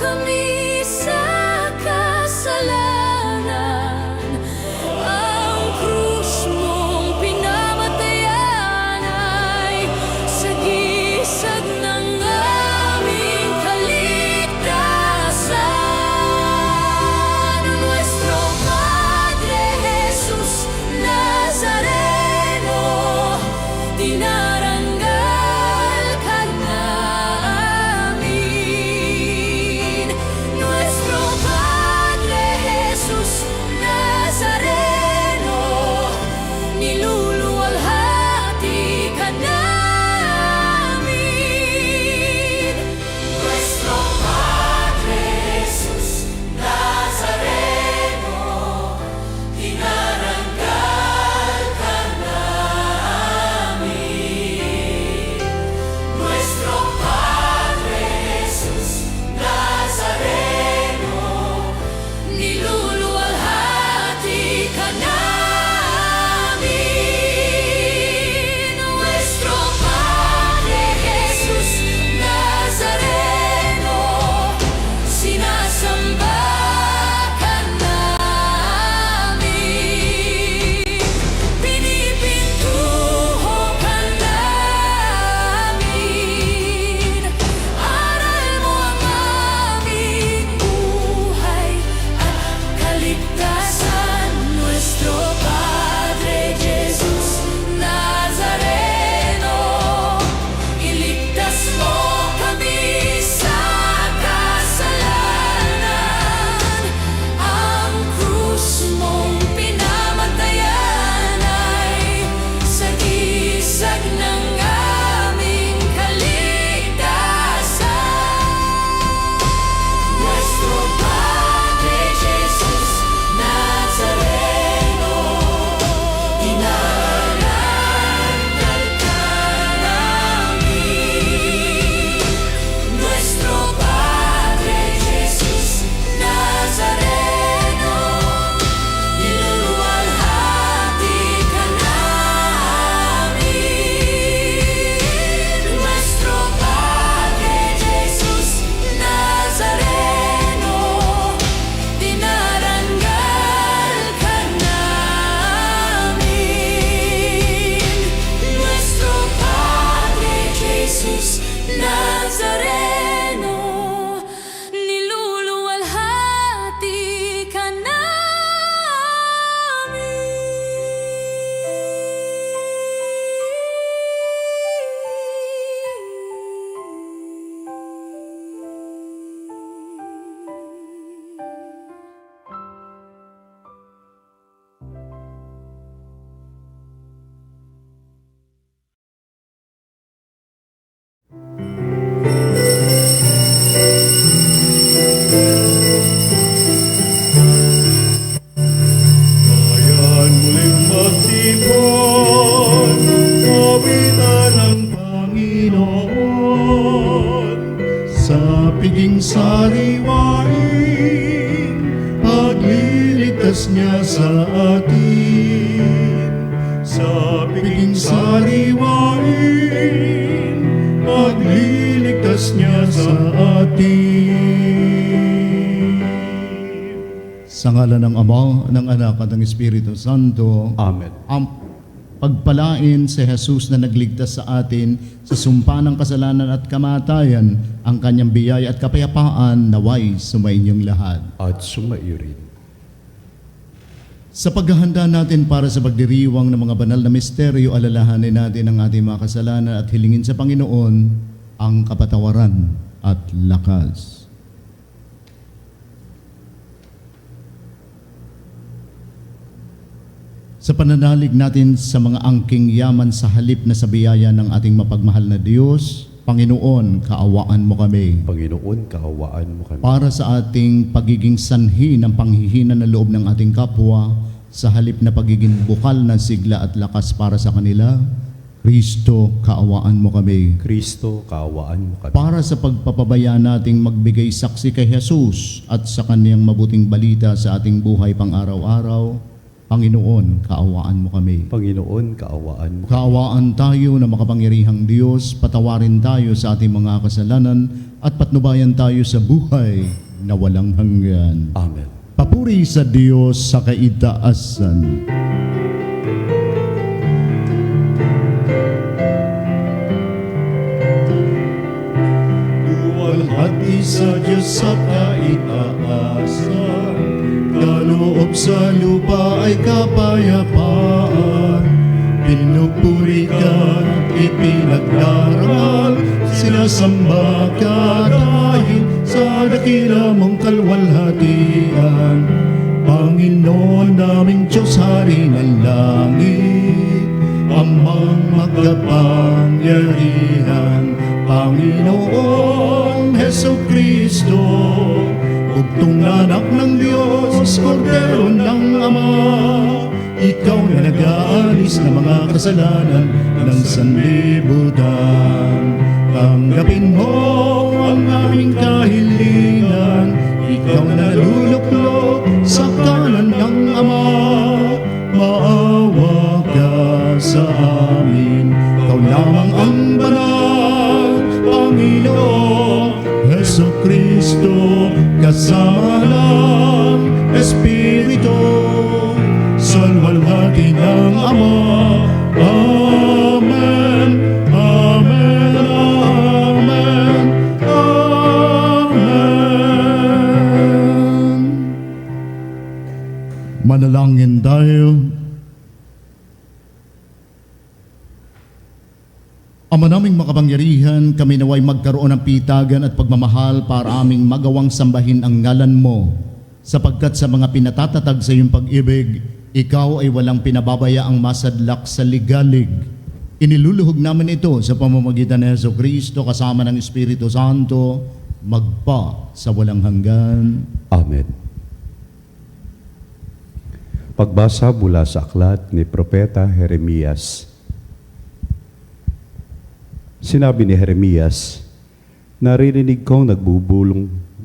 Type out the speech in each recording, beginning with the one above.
kami sa kasalanan. Ang krus mong pinamatayan ay sagisag ng aming kaligtasan. Nuestro Padre Jesus Nazareno, dinaranggal ka namin. Nuestro Padre Jesus Nazareno, niluluwalhati ka namin. Nuestro Padre Jesus Nazareno, dinaranggal ka namin. Nuestro Padre Jesus Nazareno, niluluwalhati ka namin. Nuestro Padre Jesus Nazareno, sinasamba ka namin. Pinipintuho ka namin. Aral mo ang aming buhay at kaligtasan. Nuestro Padre Jesus Nazareno, iligtas mo kami sa kasalanan. Ang krus mong pinamatayan ay sagisag ng aming kaligtasan. Nuestro Padre Jesus Nazareno, dinaranggal ka namin. Nuestro Padre Jesus Nazareno, niluluwalhati ka namin. Nuestro Padre Jesus Nazareno, dinaranggal ka namin. Nuestro Padre Jesus Nazareno, niluluwalhati ka namin. Bayan muling magtipon, kawitan ng Panginoon. Sa piging sariwain, pagliligtas niya sa atin. Sa piging sariwain, pagliligtas niya sa atin. Sa ngalan ng Ama, ng Anak at ng Espiritu Santo. Amen. Ang pagpalain si Jesus na nagligtas sa atin sa sumpa ng kasalanan at kamatayan, ang kanyang biyaya at kapayapaan naway sumainyong lahat. At sumaiyo rin. Sa paghahanda natin para sa pagdiriwang ng mga banal na misteryo, alalahanin natin ang ating mga kasalanan at hilingin sa Panginoon ang kapatawaran at lakas. Sa pananalig natin sa mga angking yaman sa halip na sa biyaya ng ating mapagmahal na Diyos, Panginoon, kaawaan mo kami. Panginoon, kaawaan mo kami. Para sa ating pagiging sanhi ng panghihina na loob ng ating kapwa, sa halip na pagiging bukal ng sigla at lakas para sa kanila, Kristo, kaawaan mo kami. Kristo, kaawaan mo kami. Para sa pagpapabaya nating magbigay saksi kay Jesus at sa kaniyang mabuting balita sa ating buhay pang-araw-araw, Panginoon, kaawaan mo kami. Panginoon, kaawaan mo kami. Kaawaan tayo na makapangyarihang Diyos, patawarin tayo sa ating mga kasalanan at patnubayan tayo sa buhay na walang hanggan. Amen. Papuri sa Diyos sa kaitaasan. Luwalhati sa Diyos sa kaitaasan, kaloob sa lupa ay kapayapaan. Pinupuri ka, ipinagdarangal, sinasamba ka dahil sa dakila mong kalwalhatian. Panginoon naming Diyos, Hari ng langit, Amang magkapangyarihan, Panginoong Heso Kristo, bugtong anak ng Diyos, Kordero ng Ama. Ikaw na nag-aalis ng mga kasalanan ng sanlibutan. Tanggapin mo ang aming kahilingan, ikaw na naluluklok sa kanan ng Ama. Maawa ka sa amin, ikaw lamang ang banal, Panginoon Heso Kristo, kasama ng Espiritu, salwalhati ng Ama. Amen, amen, amen, amen. Manalangin tayo. Ama naming makapangyarihan, kami naway magkaroon ng pitagan at pagmamahal para aming magawang sambahin ang ngalan mo, sapagkat sa mga pinatatatag sa iyong pag-ibig, ikaw ay walang pinababayaang masadlak sa ligalig. Iniluluhog namin ito sa pamamagitan ni Heso Kristo kasama ng Espiritu Santo, magpa sa walang hanggan. Amen. Pagbasa mula sa aklat ni Propeta Jeremias. Sinabi ni Jeremias, naririnig kong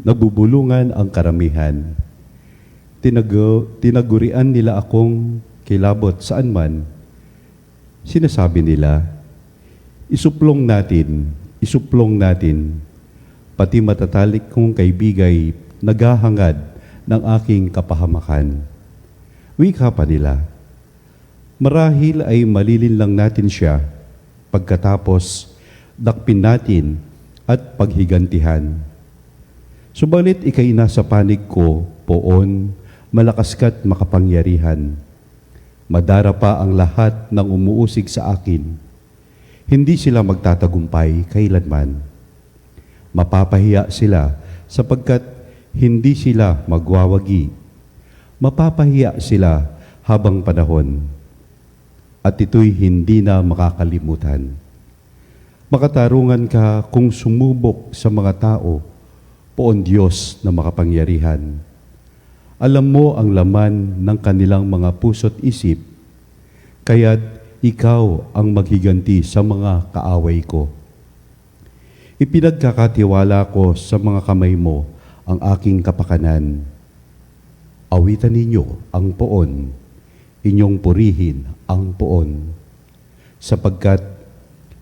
nagbubulungan ang karamihan. Tinagurian nila akong kilabot saan man. Sinasabi nila, isuplong natin, pati matatalik kong kaibigay naghahangad ng aking kapahamakan. Wika pa nila, marahil ay malilinlang natin siya, pagkatapos dakpin natin at paghigantihan. Subalit ika'y nasa panig ko, poon, malakas ka't makapangyarihan. Madara pa ang lahat ng umuusig sa akin. Hindi sila magtatagumpay kailanman. Mapapahiya sila sapagkat hindi sila magwawagi. Mapapahiya sila habang panahon. At ito'y hindi na makakalimutan. Makatarungan ka kung sumubok sa mga tao, poon Diyos na makapangyarihan. Alam mo ang laman ng kanilang mga puso't isip, kaya't ikaw ang maghiganti sa mga kaaway ko. Ipinagkakatiwala ko sa mga kamay mo ang aking kapakanan. Awitan ninyo ang poon, inyong purihin ang poon, sapagkat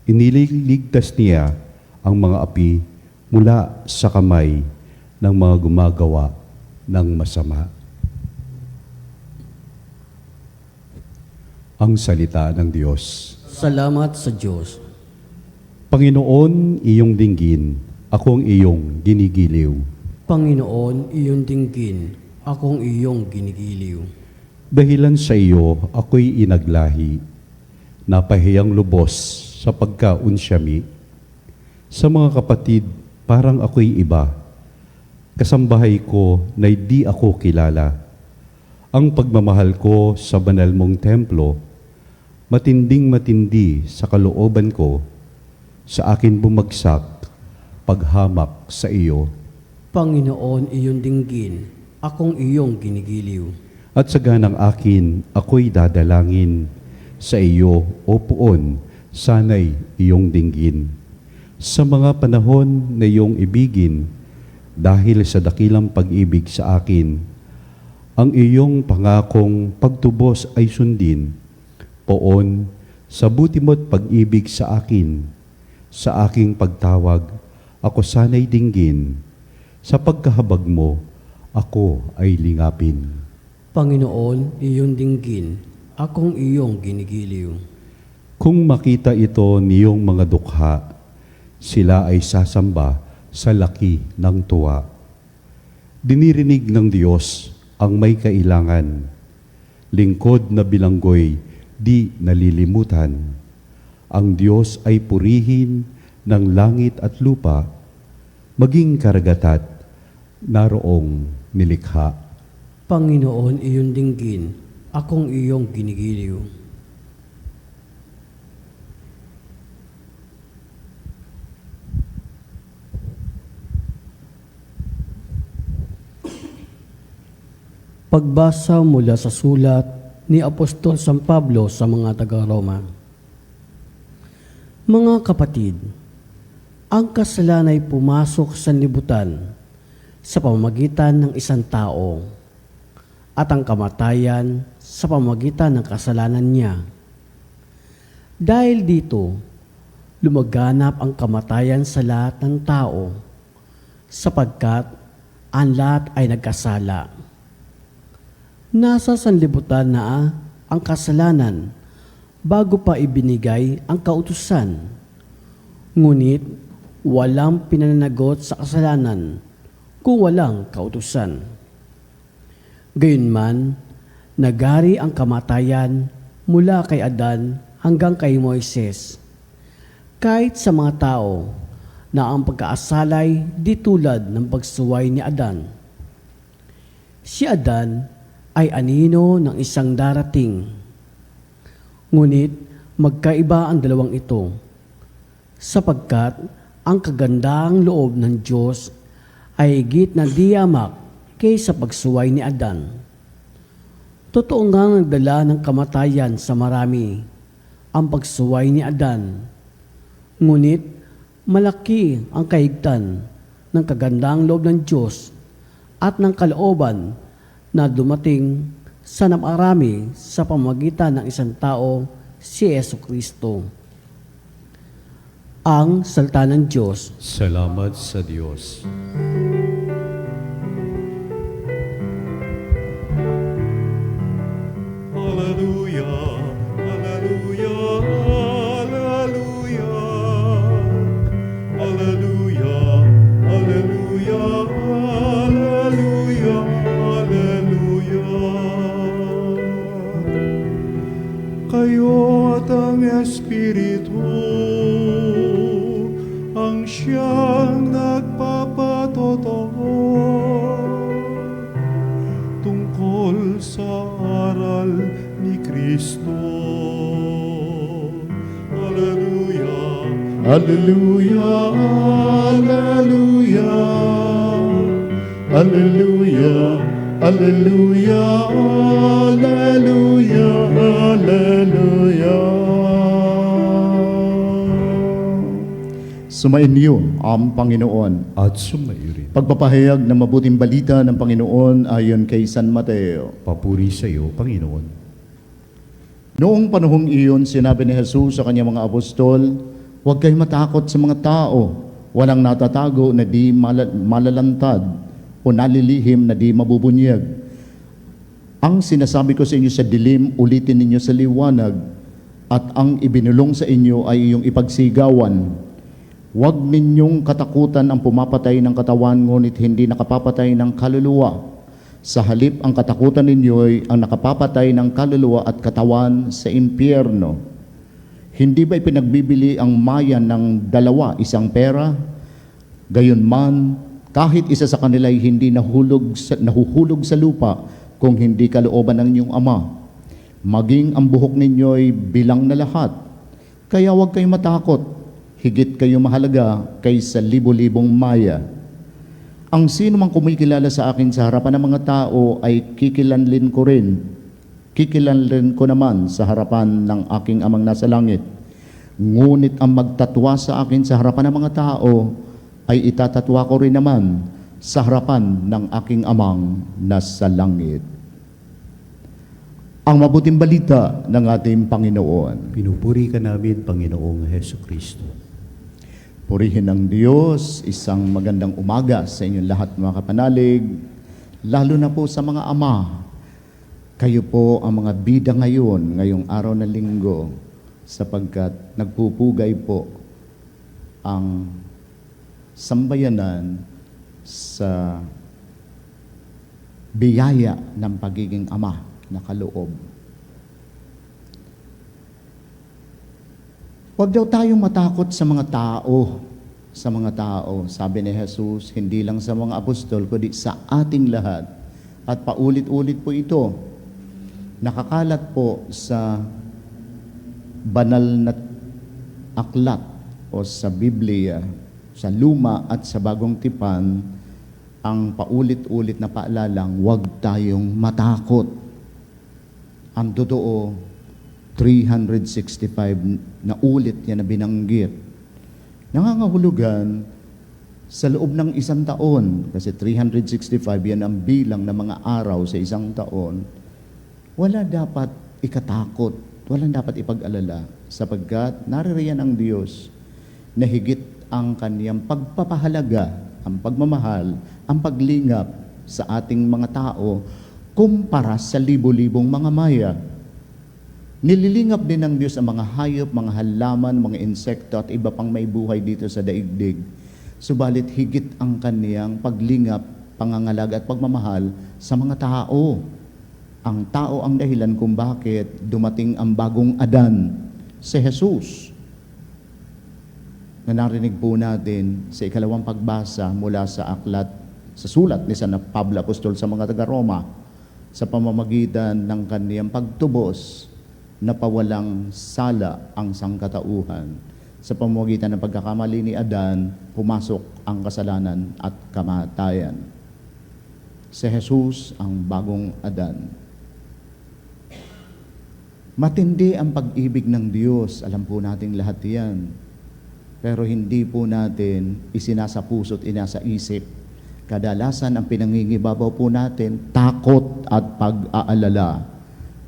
iniligtas niya ang mga api mula sa kamay ng mga gumagawa ng masama. Ang salita ng Diyos. Salamat sa Diyos. Panginoon, iyong dinggin, akong iyong ginigiliw. Panginoon, iyong dinggin, akong iyong ginigiliw. Dahilan sa iyo, ako'y inaglahi, napahiyang lubos sa pagkaunsyami. Sa mga kapatid, parang ako'y iba. Kasambahay ko na di ako kilala. Ang pagmamahal ko sa banal mong templo, matinding-matindi sa kalooban ko, sa akin bumagsak, paghamak sa iyo. Panginoon, iyong dinggin, akong iyong ginigiliw. At sa ganang akin, ako'y dadalangin sa iyo, o poon, sana'y iyong dinggin. Sa mga panahon na iyong ibigin, dahil sa dakilang pag-ibig sa akin, ang iyong pangakong pagtubos ay sundin, poon, sa buti mo't pag-ibig sa akin, sa aking pagtawag, ako sana'y dinggin. Sa pagkahabag mo, ako ay lingapin. Panginoon, iyong dinggin, akong iyong ginigiliw. Kung makita ito niyong mga dukha, sila ay sasamba sa laki ng tuwa. Dinirinig ng Diyos ang may kailangan. Lingkod na bilanggoy, di nalilimutan. Ang Diyos ay purihin ng langit at lupa, maging karagatat, naroong nilikha. Panginoon, iyong dinggin, akong iyong ginigiliw. Pagbasa mula sa sulat ni Apostol San Pablo sa mga taga-Roma. Mga kapatid, ang kasalanan ay pumasok sa libutan sa pamamagitan ng isang tao at ang kamatayan sa pamamagitan ng kasalanan niya. Dahil dito, lumaganap ang kamatayan sa lahat ng tao sapagkat ang lahat ay nagkasala. Nasa sanlibutan na ang kasalanan bago pa ibinigay ang kautusan. Ngunit walang pinananagot sa kasalanan kung walang kautusan. Gayunman, nagari ang kamatayan mula kay Adan hanggang kay Moises. Kahit sa mga tao na ang pagkaasalay di tulad ng pagsuway ni Adan. Si Adan ay anino ng isang darating. Ngunit magkaiba ang dalawang ito, sapagkat ang kagandahang loob ng Diyos ay higit na diyamak kaysa pagsuway ni Adan. Totoo nga nagdala ng kamatayan sa marami ang pagsuway ni Adan. Ngunit malaki ang kahigtan ng kagandahang loob ng Diyos at ng kalooban na dumating sa naparami sa pamamagitan ng isang tao, si Jesucristo. Ang salita ng Diyos. Salamat sa Diyos. Hallelujah, hallelujah, hallelujah, hallelujah, hallelujah, hallelujah, hallelujah. Kayo at ang Espiritu ang siyang nagpapatotoo tungkol sa aral ni Kristo. Hallelujah, hallelujah, hallelujah, hallelujah, hallelujah, hallelujah, hallelujah. Sumainyo ang Panginoon. At sumayo rin. Pagpapahayag ng mabuting balita ng Panginoon ayon kay San Mateo. Papuri sa iyo, Panginoon. Noong panahong iyon, sinabi ni Jesus sa kanyang mga apostol, huwag kayong matakot sa mga tao. Walang natatago na di malalantad o nalilihim na di mabubunyag. Ang sinasabi ko sa inyo sa dilim, ulitin ninyo sa liwanag, at ang ibinulong sa inyo ay iyong ipagsigawan. Huwag ninyong katakutan ang pumapatay ng katawan, ngunit hindi nakapapatay ng kaluluwa. Sa halip, ang katakutan ninyo ay ang nakapapatay ng kaluluwa at katawan sa impyerno. Hindi ba ipinagbibili ang mayan ng dalawa, isang pera? Gayunman, kahit isa sa kanila ay hindi nahuhulog sa lupa kung hindi kalooban ng inyong Ama. Maging ang buhok ninyo ay bilang na lahat. Kaya huwag kayong matakot. Higit kayo mahalaga kaysa libo-libong maya. Ang sino mang kumikilala sa akin sa harapan ng mga tao ay kikilanlin ko rin. Kikilanlin ko naman sa harapan ng aking Amang nasa langit. Ngunit ang magtatwa sa akin sa harapan ng mga tao ay itatatwa ko rin naman sa harapan ng aking Amang nasa langit. Ang mabuting balita ng ating Panginoon. Pinupuri ka namin, Panginoong Hesus Kristo. Purihin ang Diyos, isang magandang umaga sa inyong lahat mga kapanalig, lalo na po sa mga ama. Kayo po ang mga bida ngayon, ngayong araw na linggo, sapagkat nagpupugay po ang sambayanan sa biyaya ng pagiging ama na kaloob. Huwag daw tayong matakot sa mga tao. Sa mga tao, sabi ni Jesus, hindi lang sa mga apostol, kundi sa ating lahat. At paulit-ulit po ito. Nakakalat po sa banal na aklat o sa Biblia, sa luma at sa bagong tipan, ang paulit-ulit na paalalang, huwag tayong matakot. Ang totoo, 365 na ulit yan na binanggit. Nangangahulugan sa loob ng isang taon, kasi 365 yan ang bilang ng mga araw sa isang taon, wala dapat ikatakot, wala dapat ipag-alala, sapagkat naririyan ang Diyos na higit ang kaniyang pagpapahalaga, ang pagmamahal, ang paglingap sa ating mga tao kumpara sa libo-libong mga maya. Nililingap din ng Diyos ang mga hayop, mga halaman, mga insekto at iba pang may buhay dito sa daigdig. Subalit higit ang kaniyang paglingap, pangangalaga at pagmamahal sa mga tao. Ang tao ang dahilan kung bakit dumating ang bagong Adan, si Jesus. Na narinig po natin sa ikalawang pagbasa mula sa aklat, sa sulat ni San Pablo Apostol sa mga taga-Roma, sa pamamagitan ng kaniyang pagtubos na pawalang sala ang sangkatauhan. Sa pamamagitan ng pagkakamali ni Adan, pumasok ang kasalanan at kamatayan. Si Jesus ang bagong Adan. Matindi ang pag-ibig ng Diyos. Alam po nating lahat yan. Pero hindi po natin isinasa puso at inasa isip. Kadalasan ang pinangingibabaw po natin, takot at pag-aalala.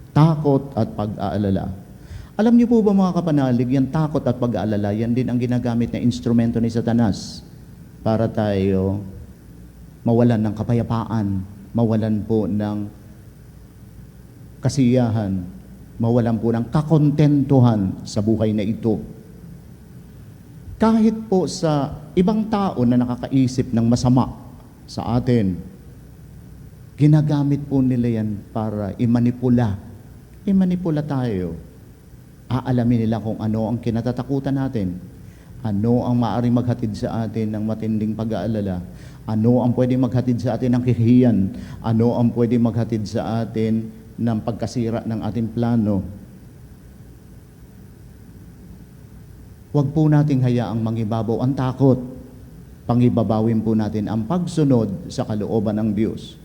Takot at pag-aalala. Alam niyo po ba mga kapanalig, yan takot at pag-aalala, yan din ang ginagamit na instrumento ni Satanas para tayo mawalan ng kapayapaan, mawalan po ng kasiyahan, mawalan po ng kakontentuhan sa buhay na ito. Kahit po sa ibang tao na nakakaisip ng masama sa atin, ginagamit po nila yan para imanipula tayo. Aalamin nila kung ano ang kinatatakutan natin, ano ang maaaring maghatid sa atin ng matinding pag-aalala, ano ang pwedeng maghatid sa atin ng kahihiyan, ano ang pwedeng maghatid sa atin ng pagkasira ng ating plano. Huwag po nating hayaang mangibabaw ang takot. Pangibabawin po natin ang pagsunod sa kalooban ng Diyos.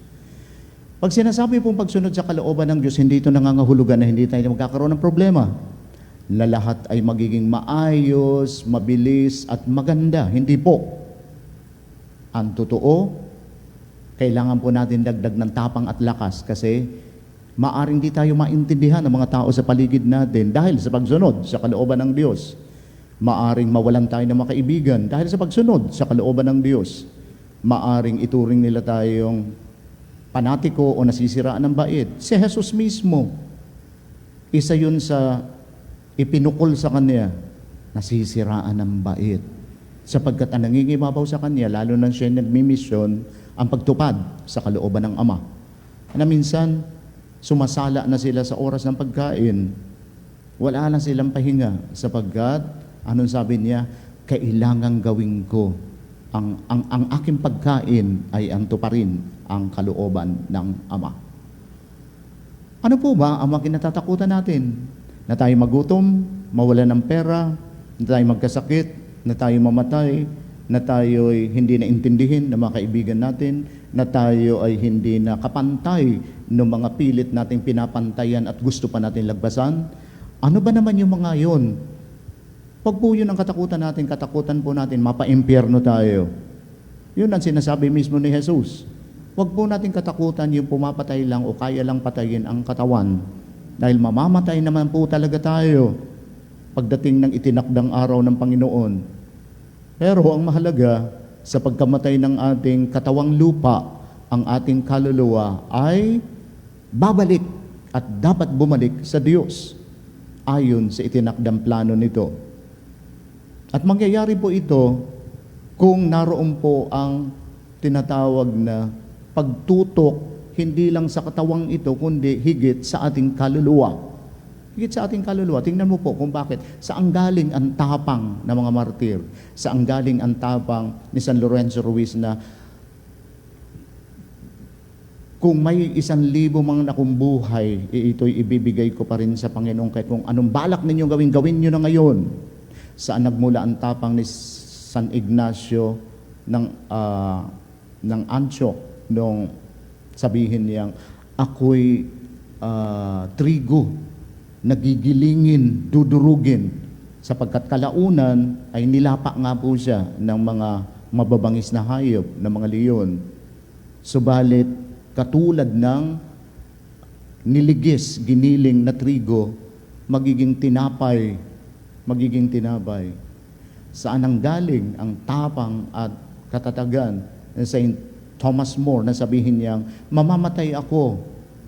Pag sinasabi pong pagsunod sa kalooban ng Diyos, hindi ito nangangahulugan na hindi tayo magkakaroon ng problema. Na lahat ay magiging maayos, mabilis at maganda. Hindi po. Ang totoo, kailangan po natin dagdag ng tapang at lakas kasi maaring di tayo maintindihan ng mga tao sa paligid natin dahil sa pagsunod sa kalooban ng Diyos. Maaring mawalan tayo ng mga kaibigan dahil sa pagsunod sa kalooban ng Diyos. Maaring ituring nila tayong panatiko o nasisiraan ng bait. Si Jesus mismo, isa yun sa ipinukol sa kanya, nasisiraan ng bait. Sapagkat ang nangingibabaw sa kanya, lalo na siya nagmimisyon, ang pagtupad sa kalooban ng Ama. Na minsan, sumasala na sila sa oras ng pagkain. Wala na silang pahinga sapagkat, anong sabi niya, kailangang gawin ko. Ang aking pagkain ay ang tuparin ang kalooban ng Ama. Ano po ba ang mga kinatatakutan natin? Na tayo magutom, mawalan ng pera, na tayo magkasakit, na tayo mamatay, na tayo ay hindi naintindihin ng mga kaibigan natin, na tayo ay hindi na kapantay ng mga pilit nating pinapantayan at gusto pa natin lagpasan. Ano ba naman yung mga yon? Pag po yun ang katakutan natin, katakutan po natin, mapa-impyerno tayo. Yun ang sinasabi mismo ni Jesus. Huwag po natin katakutan yung pumapatay lang o kaya lang patayin ang katawan. Dahil mamamatay naman po talaga tayo pagdating ng itinakdang araw ng Panginoon. Pero ang mahalaga, sa pagkamatay ng ating katawang lupa, ang ating kaluluwa ay babalik at dapat bumalik sa Diyos ayon sa itinakdang plano nito. At mangyayari po ito kung naroon po ang tinatawag na pagtutok hindi lang sa katawang ito kundi higit sa ating kaluluwa. Higit sa ating kaluluwa. Tingnan mo po kung bakit. Saan galing ang tapang ng mga martir? Saan galing ang tapang ni San Lorenzo Ruiz na kung may 1,000 mga nakumbuhay, ito'y ibibigay ko pa rin sa Panginoon kahit kung anong balak ninyong gawin, gawin nyo na ngayon. Saan nagmula ang tapang ni San Ignacio ng Antioch nung sabihin niyang, ako'y trigo, nagigilingin, dudurugin, sapagkat kalaunan ay nilapa nga po siya ng mga mababangis na hayop, ng mga leon. Subalit, katulad ng niligis, giniling na trigo, magiging tinapay. Saan ang galing ang tapang at katatagan ng Saint Thomas More na sabihin niyang, mamamatay ako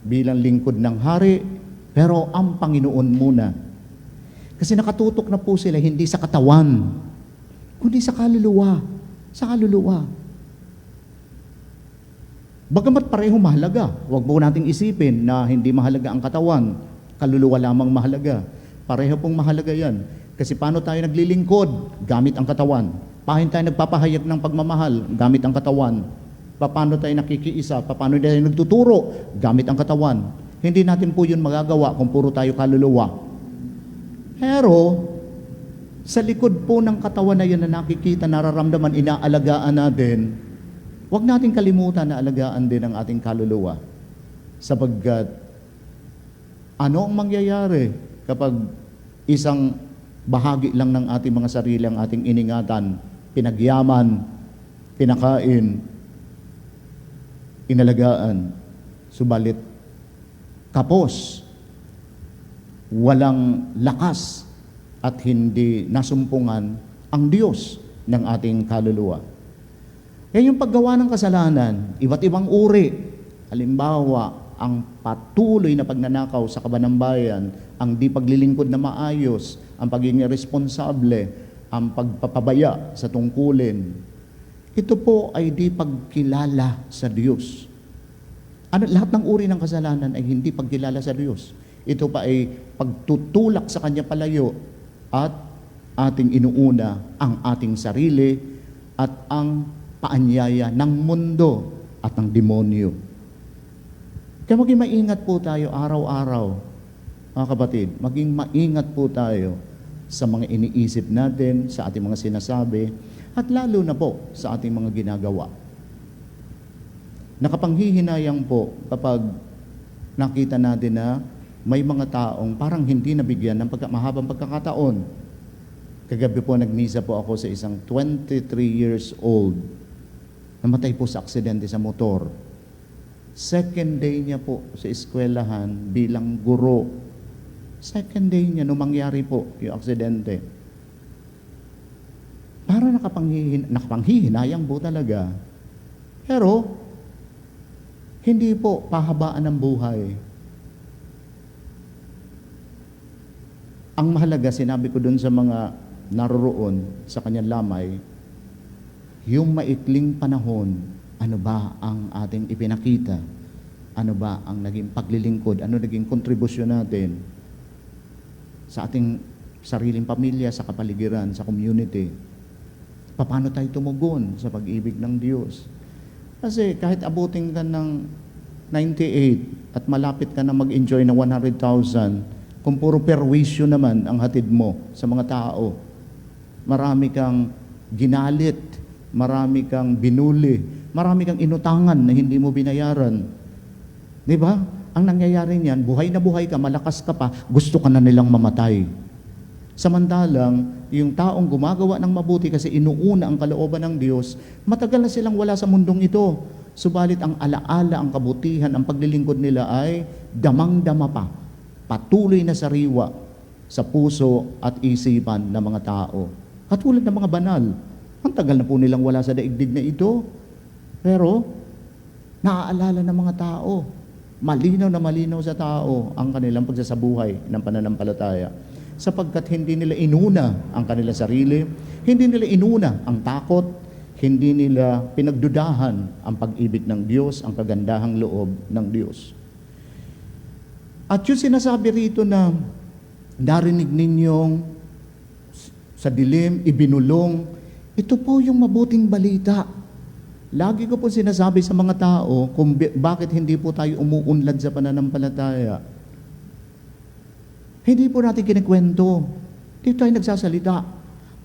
bilang lingkod ng hari, pero ang Panginoon muna. Kasi nakatutok na po sila hindi sa katawan, kundi sa kaluluwa. Sa kaluluwa. Bagamat pareho mahalaga, huwag po nating isipin na hindi mahalaga ang katawan, kaluluwa lamang mahalaga. Pareho pong mahalaga yan. Kasi paano tayo naglilingkod? Gamit ang katawan. Paano tayo nagpapahayag ng pagmamahal? Gamit ang katawan. Paano tayo nakikiisa? Paano tayo nagtuturo? Gamit ang katawan. Hindi natin po yun magagawa kung puro tayo kaluluwa. Pero, sa likod po ng katawan na yun na nakikita, nararamdaman, inaalagaan natin, huwag natin kalimutan na alagaan din ang ating kaluluwa. Sapagkat, ano ang mangyayari kapag isang bahagi lang ng ating mga sarili ang ating iningatan, pinagyaman, pinakain, inalagaan, subalit kapos, walang lakas at hindi nasumpungan ang Diyos ng ating kaluluwa. Kaya yung paggawa ng kasalanan, iba't ibang uri. Halimbawa, ang patuloy na pagnanakaw sa kabanambayan, ang di paglilingkod na maayos, ang pagiging responsable, ang pagpapabaya sa tungkulin. Ito po ay di pagkilala sa Diyos. Lahat ng uri ng kasalanan ay hindi pagkilala sa Diyos. Ito pa ay pagtutulak sa Kanya palayo at ating inuuna ang ating sarili at ang paanyaya ng mundo at ng demonyo. Kaya maging maingat po tayo araw-araw, mga kapatid. Maging maingat po tayo sa mga iniisip natin, sa ating mga sinasabi, at lalo na po sa ating mga ginagawa. Nakapanghihinayang po kapag nakita natin na may mga taong parang hindi nabigyan ng mahabang pagkakataon. Kagabi po nagmisa po ako sa isang 23 years old. Namatay po sa aksidente sa motor. Second day niya po sa eskwelahan bilang guro. Second day niya nung mangyari po yung aksidente. Para nakapanghihinayang po talaga. Pero, hindi po pahabaan ng buhay. Ang mahalaga, sinabi ko dun sa mga naroroon sa kanyang lamay, yung maikling panahon, ano ba ang ating ipinakita? Ano ba ang naging paglilingkod? Ano naging kontribusyon natin sa ating sariling pamilya, sa kapaligiran, sa community? Paano tayo tumugon sa pag-ibig ng Diyos? Kasi kahit abutin ka ng 98 at malapit ka na mag-enjoy ng 100,000, kung puro perwisyo naman ang hatid mo sa mga tao, marami kang ginalit, marami kang binuli, marami kang inutangan na hindi mo binayaran. Di ba? Ang nangyayari niyan, buhay na buhay ka, malakas ka pa, gusto ka na nilang mamatay. Samantalang, yung taong gumagawa ng mabuti kasi inuuna ang kalooban ng Diyos, matagal na silang wala sa mundong ito. Subalit ang alaala, ang kabutihan, ang paglilingkod nila ay damang-dama pa. Patuloy na sariwa sa puso at isipan ng mga tao. Katulad ng mga banal. Ang tagal na po nilang wala sa daigdig na ito. Pero, naaalala ng mga tao. Malinaw na malinaw sa tao ang kanilang pagsasabuhay ng pananampalataya. Sapagkat hindi nila inuna ang kanilang sarili, hindi nila inuna ang takot, hindi nila pinagdudahan ang pag-ibig ng Diyos, ang kagandahang loob ng Diyos. At yung sinasabi rito na narinig ninyong sa dilim, ibinulong, ito po yung mabuting balita. Lagi ko po sinasabi sa mga tao kung bakit hindi po tayo umuunlad sa pananampalataya. Hindi po natin kinikwento. Dito tayo nagsasalita.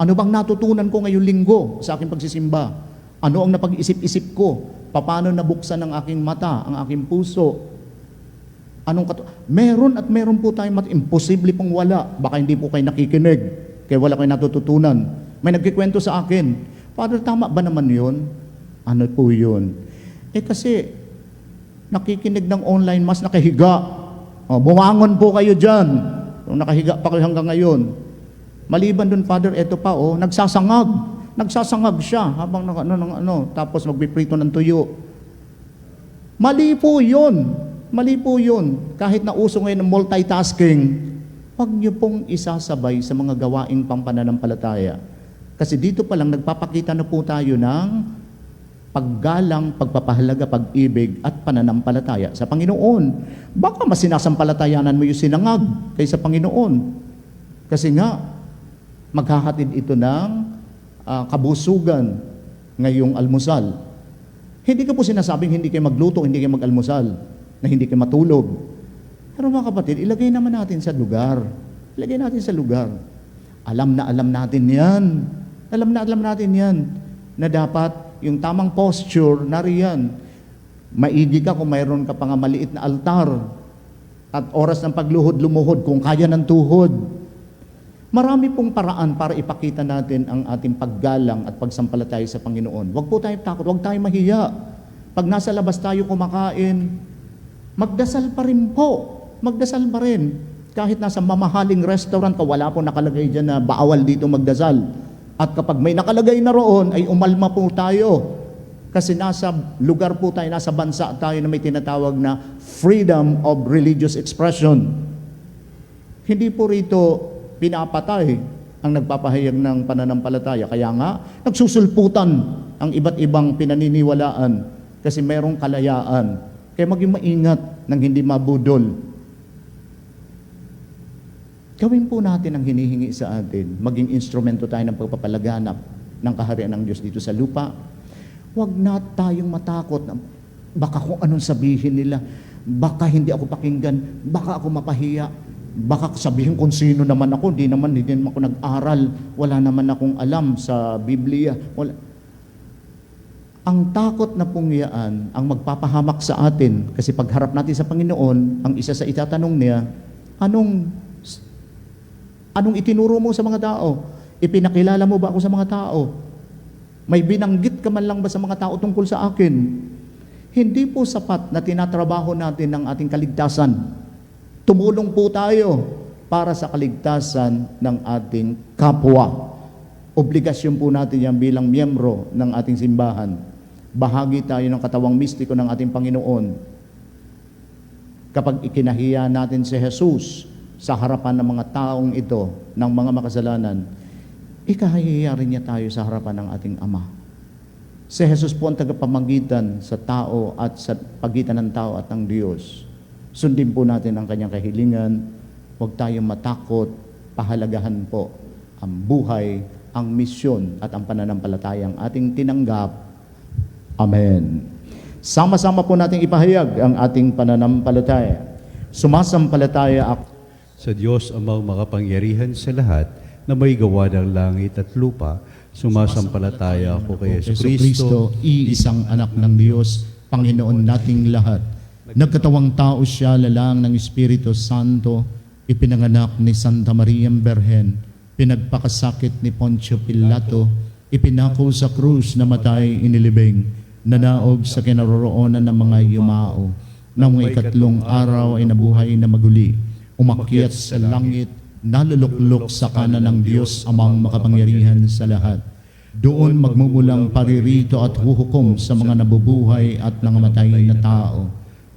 Ano bang natutunan ko ngayong linggo sa aking pagsisimba? Ano ang napag-isip-isip ko? Paano nabuksan ang aking mata, ang aking puso? Meron at meron po tayong imposible pong wala. Baka hindi po kayo nakikinig, kaya wala kayo natututunan. May nagkikwento sa akin, Father, tama ba naman yun? Ano po yun? Kasi nakikinig ng online mas nakahiga. Bumangon po kayo dyan. Kung nakahiga pa kayo hanggang ngayon. Maliban dun, Father, eto pa, nagsasangag. Nagsasangag siya habang tapos magpiprito ng tuyo. Mali po yun. Mali po yun. Kahit na uso ngayon ng multitasking, huwag niyo pong isasabay sa mga gawaing pampananampalataya. Kasi dito pa lang nagpapakita na po tayo ng paggalang, pagpapahalaga, pag-ibig at pananampalataya sa Panginoon. Baka mas sinasampalatayanan mo yung sinangag kaysa Panginoon. Kasi nga, maghahatid ito ng kabusugan ngayong almusal. Hindi ko po sinasabing hindi kayo magluto, hindi kayo mag-almusal, na hindi kayo matulog. Pero mga kapatid, ilagay naman natin sa lugar. Ilagay natin sa lugar. Alam natin yan. Alam natin yan na dapat yung tamang posture, nariyan. Maigi ka kung mayroon ka pa nga maliit na altar at oras ng pagluhod, lumuhod kung kaya ng tuhod. Marami pong paraan para ipakita natin ang ating paggalang at pagsampalataya sa Panginoon. Huwag po tayong takot, huwag tayong mahiya. Pag nasa labas tayo kumakain, magdasal pa rin po. Magdasal pa rin. Kahit nasa mamahaling restaurant ka, wala po nakalagay dyan na bawal dito magdasal. At kapag may nakalagay na roon, ay umalma po tayo. Kasi nasa lugar po tayo, nasa bansa tayo na may tinatawag na freedom of religious expression. Hindi po rito pinapatay ang nagpapahayag ng pananampalataya. Kaya nga, nagsusulputan ang iba't ibang pinaniniwalaan kasi mayroong kalayaan. Kaya maging maingat nang hindi mabudol. Gawin po natin ang hinihingi sa atin. Maging instrumento tayo ng pagpapalaganap ng kaharian ng Diyos dito sa lupa. Huwag na tayong matakot na baka kung anong sabihin nila, baka hindi ako pakinggan, baka ako mapahiya, baka sabihin kung sino naman ako, hindi naman ako nag-aral, wala naman akong alam sa Biblia. Ang takot na pungyaan ang magpapahamak sa atin kasi pagharap natin sa Panginoon, ang isa sa itatanong niya, anong itinuro mo sa mga tao? Ipinakilala mo ba ako sa mga tao? May binanggit ka man lang ba sa mga tao tungkol sa akin? Hindi po sapat na tinatrabaho natin ang ating kaligtasan. Tumulong po tayo para sa kaligtasan ng ating kapwa. Obligasyon po natin yan bilang miyembro ng ating simbahan. Bahagi tayo ng katawang mistiko ng ating Panginoon. Kapag ikinahiya natin si Jesus sa harapan ng mga taong ito, ng mga makasalanan, ikahihiya rin niya tayo sa harapan ng ating Ama. Si Jesus po ang tagapamagitan sa tao at sa pagitan ng tao at ng Diyos. Sundin po natin ang kanyang kahilingan. Huwag tayong matakot. Pahalagahan po ang buhay, ang misyon at ang pananampalatayang ating tinanggap. Amen. Sama-sama po nating ipahayag ang ating pananampalataya. Sumasampalataya ako Sa Diyos amang makapangyarihan sa lahat na may gawa ng langit at lupa, sumasampalataya ako kay Yesu Kristo, iisang anak ng Diyos, Panginoon nating lahat. Nagkatawang tao siya, lalang ng Espiritu Santo, ipinanganak ni Santa Maria Berhen, pinagpakasakit ni Poncio Pilato, ipinako sa krus na matay inilibing, nanaog sa kinaroroonan ng mga yumao. Nang ikatlong araw ay nabuhay na maguli, umakyat sa langit, naluluklok sa kanan ng Diyos amang makapangyarihan sa lahat. Doon magmumulang paririto at huhukom sa mga nabubuhay at nangamatay na tao.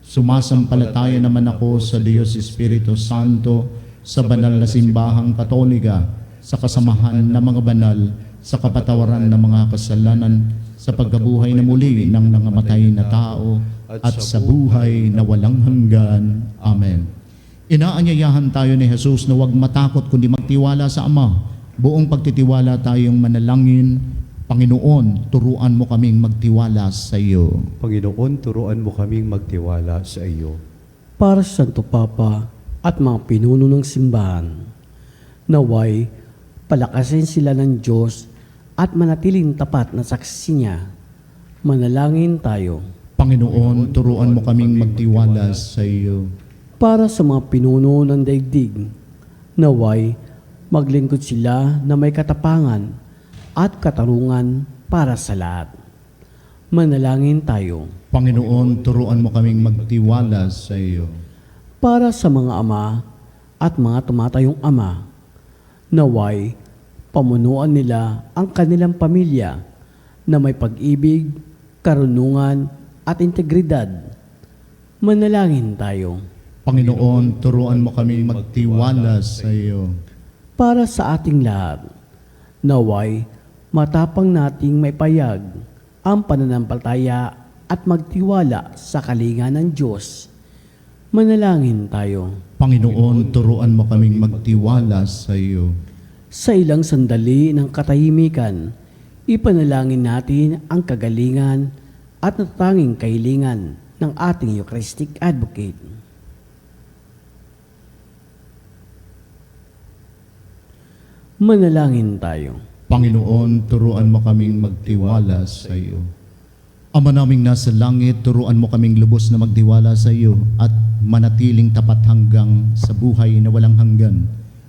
Sumasampalataya naman ako sa Diyos Espiritu Santo, sa banal na simbahang katolika, sa kasamahan ng mga banal, sa kapatawaran ng mga kasalanan, sa pagkabuhay na muli ng nangamatay na tao, at sa buhay na walang hanggan. Amen. Inaanyayahan tayo ni Jesus na huwag matakot kundi magtiwala sa Ama. Buong pagtitiwala tayong manalangin. Panginoon, turuan mo kaming magtiwala sa iyo. Panginoon, turuan mo kaming magtiwala sa iyo. Para sa Santo Papa at mga pinuno ng simbahan, naway palakasin sila ng Diyos at manatiling tapat na saksi niya. Manalangin tayo. Panginoon, turuan mo kaming magtiwala sa iyo. Para sa mga pinuno ng daigdig, naway maglingkod sila na may katapangan at katarungan para sa lahat. Manalangin tayo. Panginoon, turuan mo kaming magtiwala sa iyo. Para sa mga ama at mga tumatayong ama, naway pamunuan nila ang kanilang pamilya na may pag-ibig, karunungan at integridad. Manalangin tayo. Panginoon, turuan mo kaming magtiwala sa iyo. Para sa ating lahat, naway matapang nating may payag ang pananampalataya at magtiwala sa kalinga ng Diyos. Manalangin tayo. Panginoon, turuan mo kaming magtiwala sa iyo. Sa ilang sandali ng katahimikan, ipanalangin natin ang kagalingan at natatanging kahilingan ng ating Eucharistic Advocate. Manalangin tayo. Panginoon, turuan mo kaming magtiwala sa iyo. Ama naming nasa langit, turuan mo kaming lubos na magtiwala sa iyo at manatiling tapat hanggang sa buhay na walang hanggan.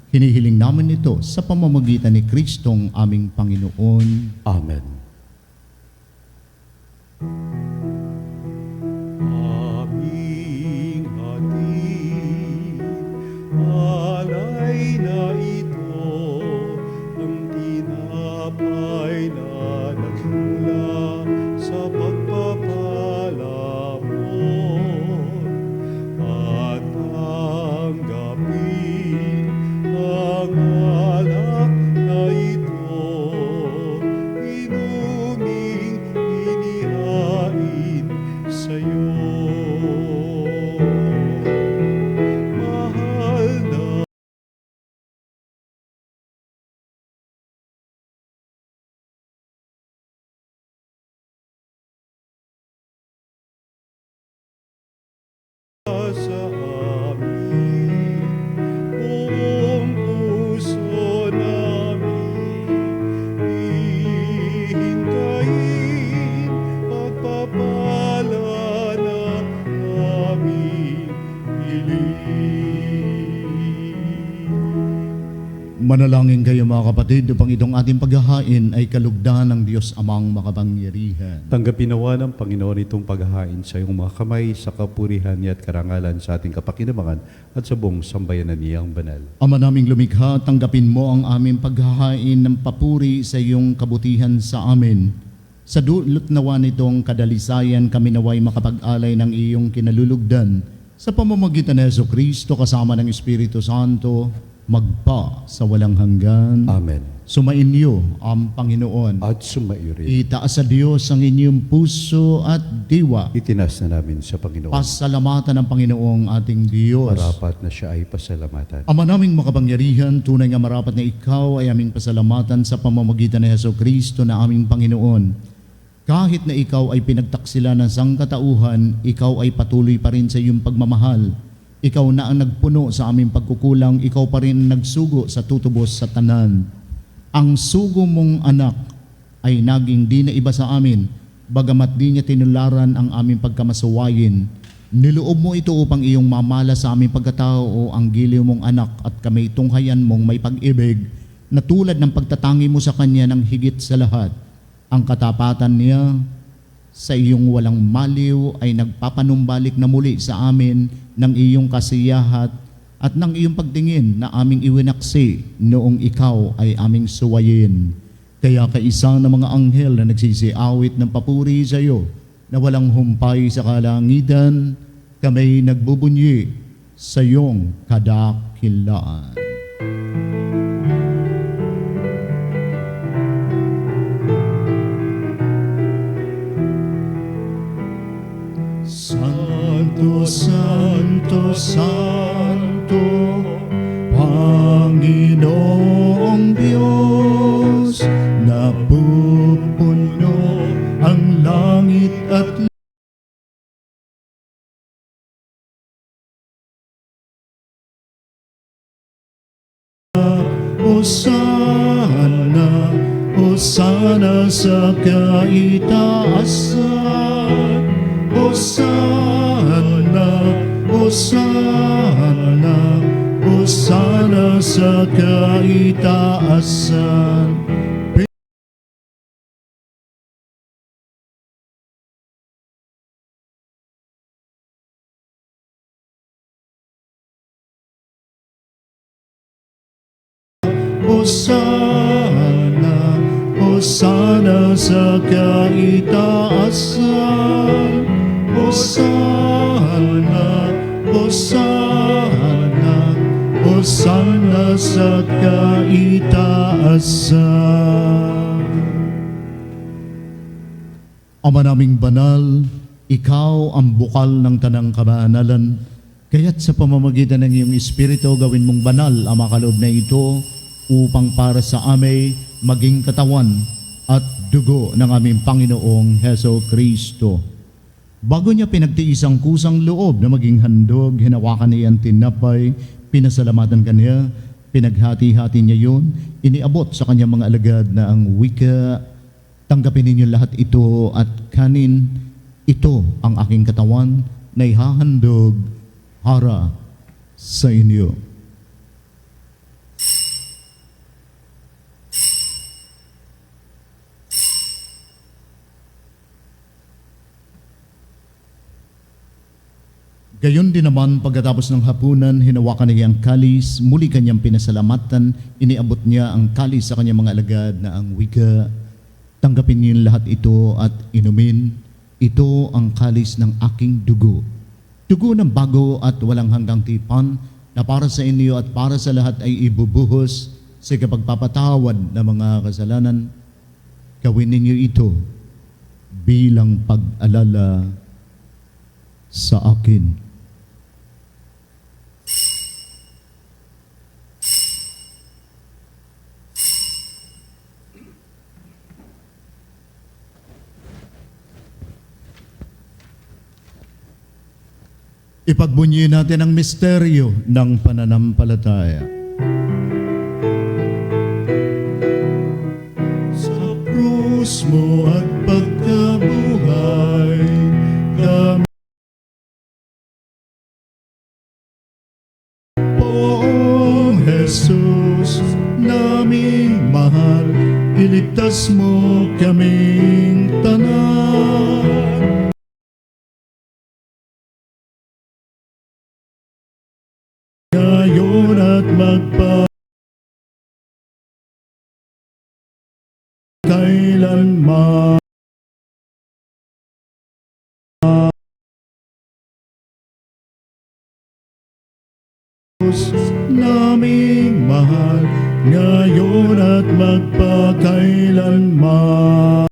Hinihiling namin ito sa pamamagitan ni Kristong aming Panginoon. Amen. Aming hatid, alay na ito, ang tinapay na nagmula sa pagpapala mo, at tanggapin ang alak na ito, inuming inihain sa'yo. Mahal na sa amin, buong puso namin hihintayin pagpapala na aming hiling. Manalangin kayo mga kapatid upang itong ating paghahain ay kalugdan ng Diyos Amang makapangyarihan. Tanggapin nawa ng Panginoon itong paghahain sa iyong mga kamay sa kapurihan niya at karangalan sa ating kapakinabangan at sa buong sambayanan niyang banal. Ama naming lumikha, tanggapin mo ang aming paghahain ng papuri sa iyong kabutihan sa amin. Sa dulot nawa nitong kadalisayan kami naway makapag-alay ng iyong kinalulugdan sa pamamagitan ni Jesucristo kasama ng Espiritu Santo, magpa sa walang hanggan. Amen. Sumainyo ang Panginoon. At sumaiyo rin. Itaas sa Diyos ang inyong puso at diwa. Itinas na namin sa Panginoon. Pasalamatan ng Panginoong ating Diyos. Marapat na siya ay pasalamatan. Ama naming makapangyarihan, tunay nga marapat na ikaw ay aming pasalamatan sa pamamagitan ni Jesucristo na aming Panginoon. Kahit na ikaw ay pinagtaksila ng sangkatauhan, ikaw ay patuloy pa rin sa iyong pagmamahal. Ikaw na ang nagpuno sa aming pagkukulang, ikaw pa rin nagsugo sa tutubos sa tanan. Ang sugo mong anak ay naging di na iba sa amin, bagamat di niya tinularan ang aming pagkamasuwayin. Niloob mo ito upang iyong mamala sa aming pagkatao o ang giliw mong anak at kami tunghayan mong may pag-ibig na tulad ng pagtatangi mo sa kanya ng higit sa lahat. Ang katapatan niya sa iyong walang maliw ay nagpapanumbalik na muli sa amin ng iyong kasiyahat at ng iyong pagtingin na aming iwinaksi noong ikaw ay aming suwayin. Kaya kaisa ng mga anghel na nagsisiawit ng papuri sa iyo, na walang humpay sa kalangitan, kami nagbubunyi sa iyong kadakilaan. Santo, Santo, Santo, Panginoong Diyos, napupuno ang langit at Hosana, Hosana sa kaitaasan. Hosana, Hosana, Hosana sa kaitaasan. Hosana, Hosana sa kaitaasan. Hosana, Hosana, Hosana sa kaitaasan. Ama naming banal, ikaw ang bukal ng tanang kabanalan, kaya't sa pamamagitan ng iyong Espiritu gawin mong banal ang makaloob na ito upang para sa amin maging katawan at dugo ng aming Panginoong Heso Kristo. Bago niya pinagtiis ang kusang loob na maging handog, hinawakan niya ang tinapay, pinasalamatan kanya, pinaghati-hati niya yun, iniabot sa kanyang mga alagad na ang wika, tanggapin ninyo lahat ito at kanin, ito ang aking katawan na ihahandog para sa inyo. Gayon din naman pagkatapos ng hapunan, hinawakan niya ang kalis, muli kanyang pinasalamatan, iniabot niya ang kalis sa kanyang mga alagad na ang wika, tanggapin niyo lahat ito at inumin, ito ang kalis ng aking dugo. Dugo ng bago at walang hanggang tipan na para sa inyo at para sa lahat ay ibubuhos sa kapagpapatawad ng mga kasalanan. Gawin ninyo ito bilang pag-alala sa akin. Ipagbunyi natin ang misteryo ng pananampalataya. Sa krus mo at pagkabuhay, kami Poong Jesus, naming mahal, iligtas mo kaming tanan. Ngayon at magpakailanman. Naming mahal, ngayon at magpakailanman.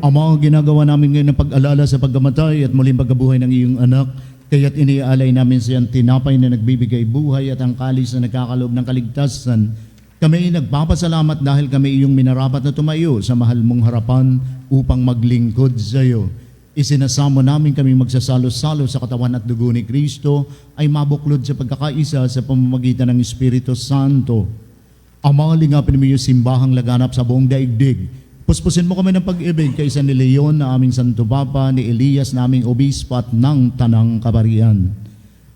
Ama, ginagawa namin ngayon ng pag-alala sa pagkamatay at muling pagkabuhay ng iyong anak, kaya't iniaalay namin sa iyang tinapay na nagbibigay buhay at ang kalis na nagkakaloob ng kaligtasan. Kami nagpapasalamat dahil kami iyong minarapat na tumayo sa mahal mong harapan upang maglingkod sa iyo. Isinasamo namin kami magsasalo-salo sa katawan at dugo ni Kristo ay mabuklod sa pagkakaisa sa pamamagitan ng Espiritu Santo. Ama, lingapin mo yung simbahang laganap sa buong daigdig. Puspusin mo kami ng pag-ibig kay San Leon na aming Santo Papa, ni Elias na aming Obispo at ng Tanang Kabarian.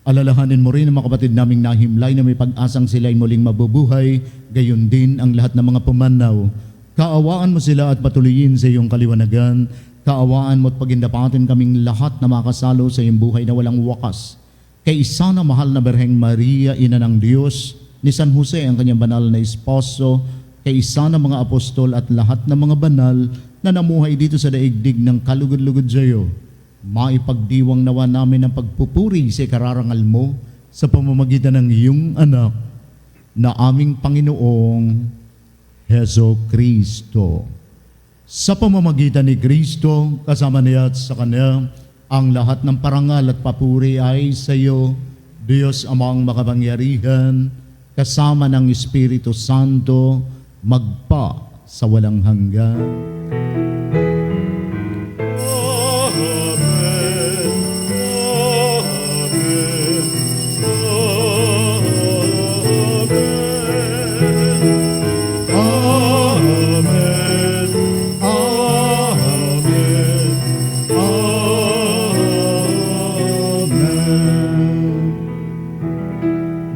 Alalahanin mo rin ang mga kapatid naming nahimlay na may pag-asang sila'y muling mabubuhay, gayon din ang lahat ng mga pumanaw. Kaawaan mo sila at patuloyin sa iyong kaliwanagan. Kaawaan mo at pagindapatin kaming lahat na makasalo sa iyong buhay na walang wakas. Kay isa na mahal na Berheng Maria, Ina ng Diyos, ni San Jose ang kanyang banal na esposo, kay isa ng mga apostol at lahat ng mga banal na namuhay dito sa daigdig ng kalugod-lugod sayo. Maipagdiwang nawa namin ang pagpupuri sa kararangal mo sa pamamagitan ng iyong anak na aming Panginoong Heso Kristo. Sa pamamagitan ni Kristo, kasama niya at sa Kanya, ang lahat ng parangal at papuri ay sa iyo, Diyos Amang makapangyarihan, kasama ng Espiritu Santo, magpa sa walang hanggan.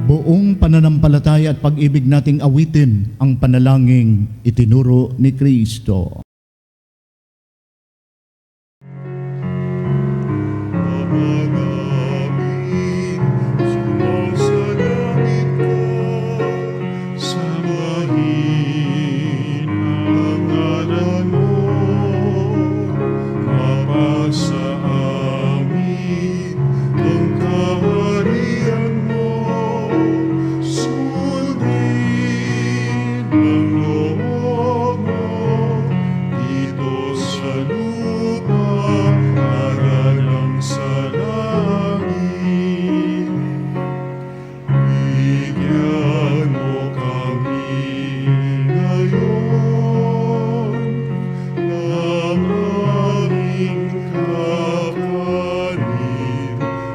Buong pananampalataya at pag-ibig nating awitin ang panalangin itinuro ni Kristo. Magamit, sumasalangit ka, sambahin ang ngalan mo, mapasa amin ang kaharian mo, sundin ang loob mo, dito sa lupa, para lang sa langit. Bigyan mo kami ngayon ng aming kakanin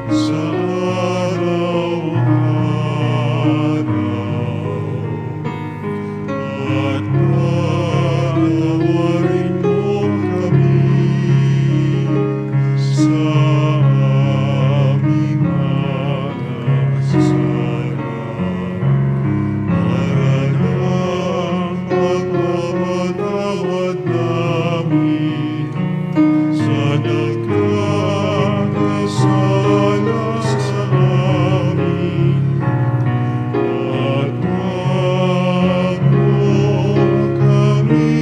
sa araw-araw. At patawarin mo kami sa aming mga kasalanan, para ng pagpapatawad namin sa nagkakasala sa amin. At huwag mo kami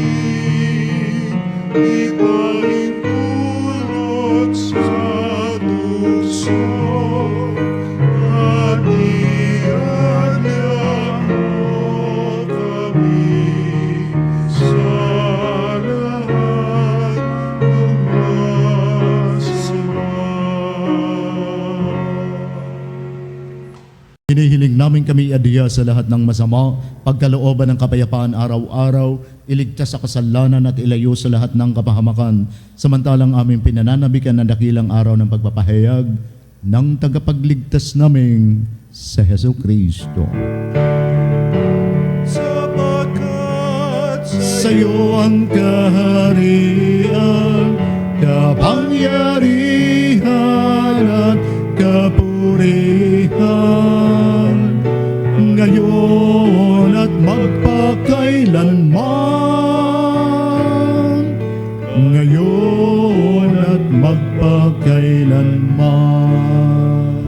ipahintulot sa tukso, at iadya mo kami sa lahat ng masama. Hinihiling namin kami iadya sa lahat ng masama, pagkalooban ng kapayapaan araw-araw, iligtas sa kasalanan at ilayo sa lahat ng kapahamakan, samantalang aming pinananabikan ng dakilang araw ng pagpapahayag ng tagapagligtas naming sa Heso Kristo. Sapagkat Sa iyo ang kaharian, kapangyarihan at kapurihan, ngayon at magpakailanman, ngayon at magpakailanman.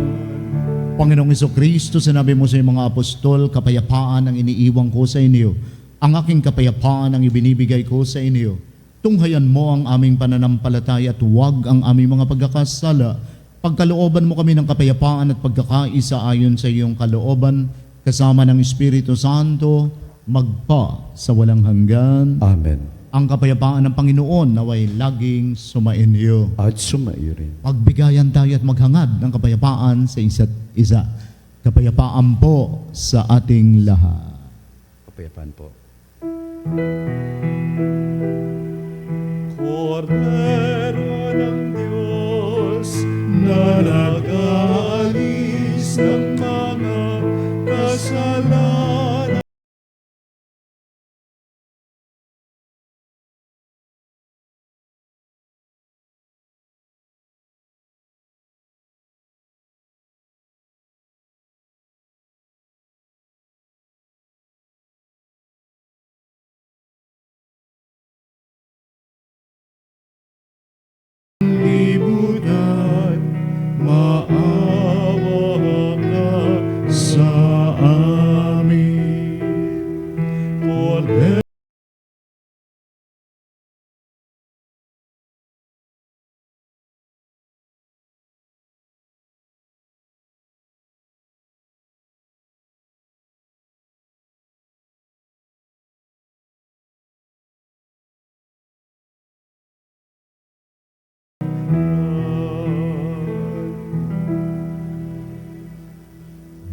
Panginoong Jesucristo, sinabi mo sa iyong mga apostol, kapayapaan ang iniiwan ko sa inyo. Ang aking kapayapaan ang ibinibigay ko sa inyo. Tunghayan mo ang aming pananampalataya at huwag ang aming mga pagkakasala. Pagkalooban mo kami ng kapayapaan at pagkakaisa ayon sa iyong kalooban, kasama ng Espiritu Santo, magpa sa walang hanggan. Amen. Ang kapayapaan ng Panginoon naway laging sumainyo. At sumaiyo rin. Magbigayan tayo at maghangad ng kapayapaan sa isa't isa. Kapayapaan po sa ating lahat. Kapayapaan po. Kordero ng Diyos na nag-aalis ng mga kasalanan.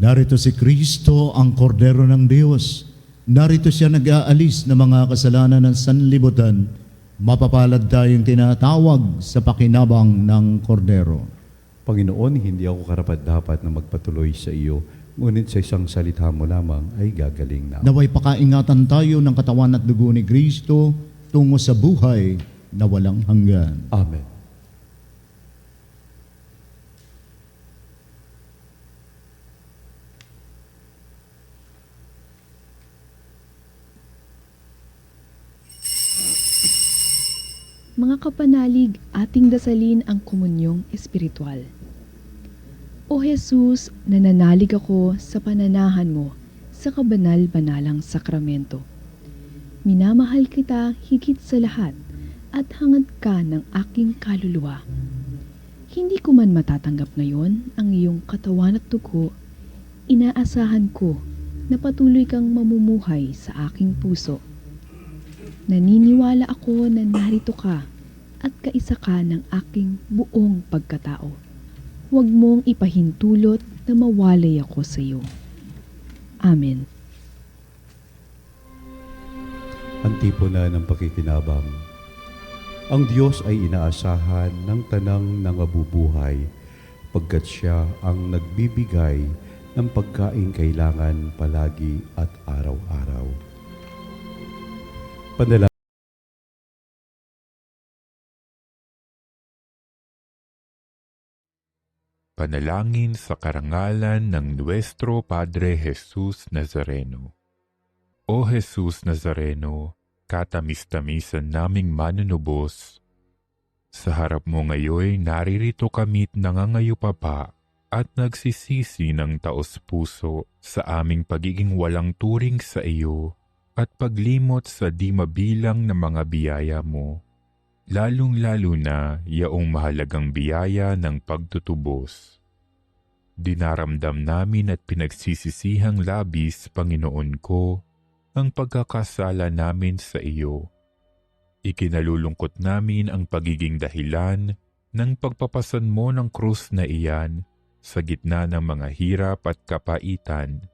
Narito si Kristo, ang kordero ng Diyos. Narito siya nag-aalis ng mga kasalanan ng sanlibutan. Mapapalad tayong tinatawag sa pakinabang ng kordero. Panginoon, hindi ako karapat-dapat na magpatuloy sa iyo, ngunit sa isang salita mo lamang ay gagaling na. Naway pakaingatan tayo ng katawan at dugo ni Kristo tungo sa buhay na walang hanggan. Amen. Mga kapanalig, ating dasalin ang komunyong espiritual. O Jesus, nananalig ako sa pananahan mo sa kabanal-banalang sakramento. Minamahal kita higit sa lahat at hangad ka ng aking kaluluwa. Hindi ko man matatanggap ngayon ang iyong katawan at dugo, inaasahan ko na patuloy kang mamumuhay sa aking puso. Naniniwala ako na narito ka at kaisa ka ng aking buong pagkatao. Huwag mong ipahintulot na mawalay ako sa iyo. Amen. Antipona ng pakikinabang. Ang Diyos ay inaasahan ng tanang nangabubuhay, pagkat siya ang nagbibigay ng pagkaing kailangan palagi at araw-araw. Panalangin sa karangalan ng Nuestro Padre Jesus Nazareno. O Jesus Nazareno, katamis-tamisan naming manunubos, sa harap mo ngayon naririto kami't nangangayupapa at nagsisisi ng taos-puso sa aming pagiging walang turing sa iyo at paglimot sa di mabilang na mga biyaya mo, lalong-lalo na yaong mahalagang biyaya ng pagtutubos. Dinaramdam namin at pinagsisisihang labis, Panginoon ko, ang pagkakasala namin sa iyo. Ikinalulungkot namin ang pagiging dahilan ng pagpapasan mo ng krus na iyan sa gitna ng mga hirap at kapaitan,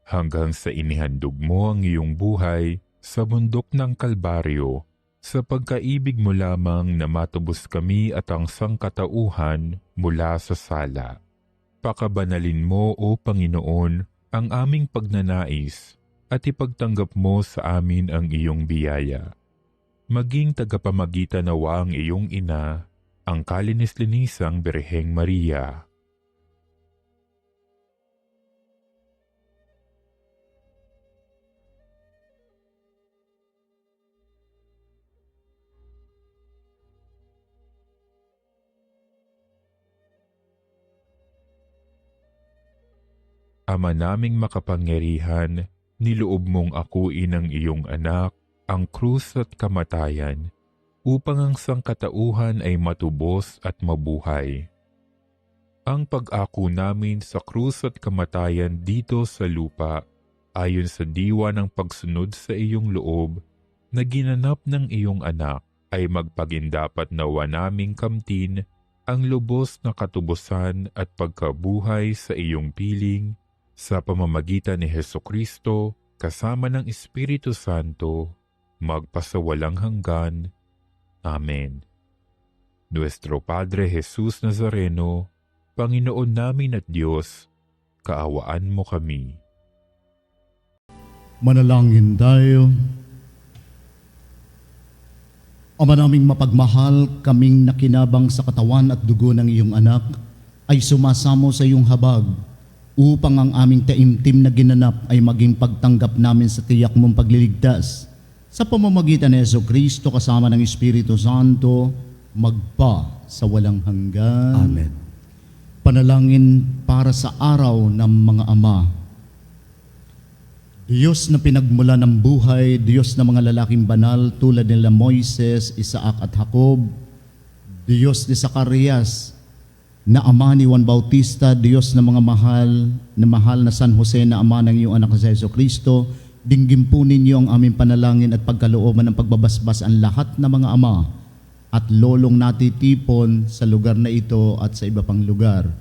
hanggang sa inihandog mo ang iyong buhay sa bundok ng Kalbaryo, sa pagkaibig mo lamang na matubos kami at ang sangkatauhan mula sa sala. Pakabanalin mo, O Panginoon, ang aming pagnanais at ipagtanggap mo sa amin ang iyong biyaya. Maging tagapamagitan nawa ang iyong ina, ang kalinis-linisang Birheng Maria. Ama naming makapangyarihan, niloob mong akuin ang iyong anak, ang krus at kamatayan, upang ang sangkatauhan ay matubos at mabuhay. Ang pag-ako namin sa krus at kamatayan dito sa lupa, ayon sa diwa ng pagsunod sa iyong loob, na ginanap ng iyong anak, ay magpagindapat nawa naming kamtin ang lubos na katubusan at pagkabuhay sa iyong piling, sa pamamagitan ni Hesukristo, kasama ng Espiritu Santo, magpasawalang hanggan. Amen. Nuestro Padre Jesus Nazareno, Panginoon namin at Diyos, kaawaan mo kami. Manalangin tayo. Ama naming mapagmahal, kaming nakinabang sa katawan at dugo ng iyong anak, ay sumasamo sa iyong habag, upang ang aming taimtim na ginanap ay maging pagtanggap namin sa tiyak mong pagliligtas. Sa pamamagitan ni Jesucristo kasama ng Espiritu Santo, magpa sa walang hanggan. Amen. Panalangin para sa araw ng mga ama. Diyos na pinagmula ng buhay, Diyos na mga lalaking banal tulad nila Moises, Isaac at Jacob, Diyos ni Zacarias, na ama ni Juan Bautista, Diyos na mga mahal na San Jose na ama ng iyong anak na si Jesucristo, dinggin po ninyo ang aming panalangin at pagkalooban ng pagbabasbas ang lahat ng mga ama at lolong natitipon sa lugar na ito at sa iba pang lugar.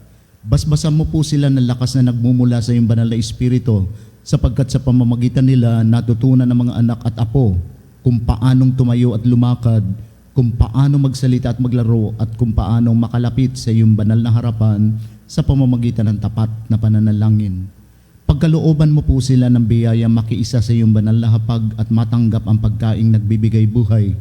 Basbasan mo po sila ng lakas na nagmumula sa iyong banal na Espiritu, sapagkat sa pamamagitan nila natutunan ng mga anak at apo kung paanong tumayo at lumakad, kung paano magsalita at maglaro, at kung paanong makalapit sa iyong banal na harapan sa pamamagitan ng tapat na pananalangin. Pagkalooban mo po sila ng biyaya makiisa sa iyong banal na hapag at matanggap ang pagkaing nagbibigay buhay,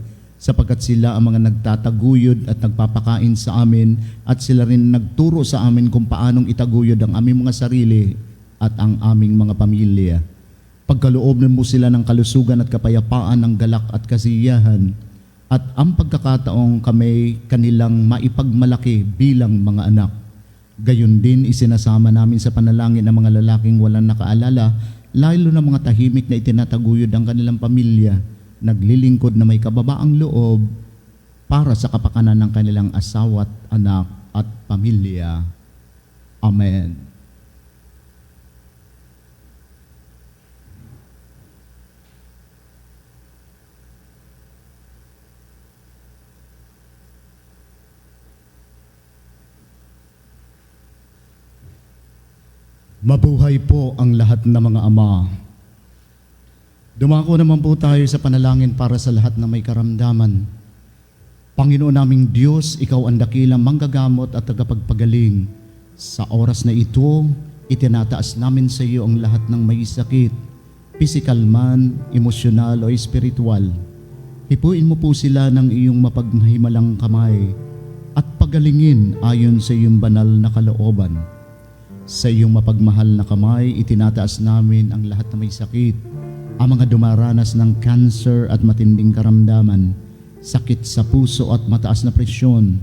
sapagkat sila ang mga nagtataguyod at nagpapakain sa amin, at sila rin nagturo sa amin kung paanong itaguyod ang aming mga sarili at ang aming mga pamilya. Pagkalooban mo sila ng kalusugan at kapayapaan, ng galak at kasiyahan, at ang pagkakataong kami kanilang maipagmalaki bilang mga anak. Gayon din isinasama namin sa panalangin ng mga lalaking walang nakaalala, lalo na mga tahimik na itinataguyod ang kanilang pamilya, naglilingkod na may kababaang loob para sa kapakanan ng kanilang asawa at anak at pamilya. Amen. Mabuhay po ang lahat ng mga ama. Dumako naman po tayo sa panalangin para sa lahat na may karamdaman. Panginoon naming Diyos, Ikaw ang dakilang manggagamot at tagapagpagaling. Sa oras na ito, itinataas namin sa iyo ang lahat ng may sakit, physical man, emosyonal o espiritual. Hipuin mo po sila ng iyong mapagmahimalang kamay at pagalingin ayon sa iyong banal na kalooban. Sa iyong mapagmahal na kamay, itinataas namin ang lahat na may sakit, ang mga dumaranas ng cancer at matinding karamdaman, sakit sa puso at mataas na presyon,